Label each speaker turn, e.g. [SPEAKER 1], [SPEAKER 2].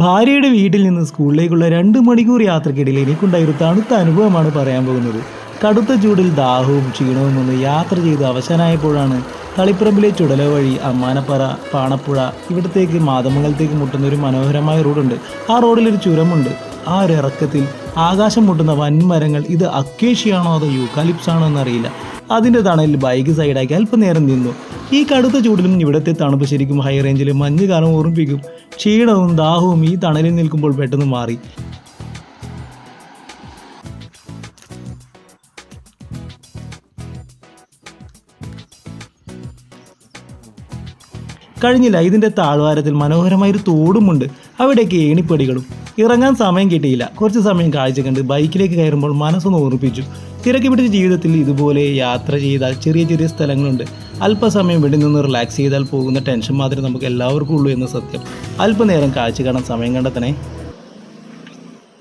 [SPEAKER 1] ഭാര്യയുടെ വീട്ടിൽ നിന്ന് സ്കൂളിലേക്കുള്ള 2 മണിക്കൂർ യാത്രക്കിടയിൽ എനിക്കുണ്ടായ ഒരു തണുത്ത അനുഭവമാണ് പറയാൻ പോകുന്നത്. കടുത്ത ചൂടിൽ ദാഹവും ക്ഷീണവും ഒന്ന് യാത്ര ചെയ്ത് അവസാനമായപ്പോഴാണ് തളിപ്പറമ്പിലെ ചുടല വഴി അമ്മാനപ്പറ, പാണപ്പുഴ ഇവിടത്തേക്ക് മാതമംഗലത്തേക്ക് മുട്ടുന്ന ഒരു മനോഹരമായ റോഡുണ്ട്. ആ റോഡിലൊരു ചുരമുണ്ട്. ആ ഒരു ഇറക്കത്തിൽ ആകാശം മുട്ടുന്ന വൻമരങ്ങൾ, ഇത് അക്കേഷ്യയാണോ അതോ യൂക്കാലിപ്സ് ആണോ എന്നറിയില്ല. അതിൻ്റെ തണലിൽ ബൈക്ക് സൈഡാക്കി അല്പനേരം നിന്നു. ഈ കടുത്ത ചൂടിലും ഇവിടുത്തെ തണുപ്പ് ശരിക്കും ഹൈ റേഞ്ചിൽ മഞ്ഞുകാലം ഓർമ്മിപ്പിക്കും. ക്ഷീണവും ദാഹവും ഈ തണലിൽ നിൽക്കുമ്പോൾ പെട്ടെന്ന് മാറി. കഴിഞ്ഞില്ല, ഇതിൻ്റെ താഴ്വാരത്തിൽ മനോഹരമായൊരു തോടുമുണ്ട്. അവിടേക്ക് ഏണിപ്പടികളും. ഇറങ്ങാൻ സമയം കിട്ടിയില്ല. കുറച്ച് സമയം കാഴ്ച കണ്ട് ബൈക്കിലേക്ക് കയറുമ്പോൾ മനസ്സൊന്ന് ഓർമ്മിപ്പിച്ചു. തിരക്ക് പിടിച്ച ജീവിതത്തിൽ ഇതുപോലെ യാത്ര ചെയ്താൽ ചെറിയ ചെറിയ സ്ഥലങ്ങളുണ്ട്. അല്പസമയം ഇവിടെ നിന്ന് റിലാക്സ് ചെയ്താൽ പോകുന്ന ടെൻഷൻ മാത്രമേ നമുക്ക് എല്ലാവർക്കും ഉള്ളൂ എന്ന സത്യം. അല്പനേരം കാഴ്ച കാണാൻ സമയം കണ്ടെത്തണേ.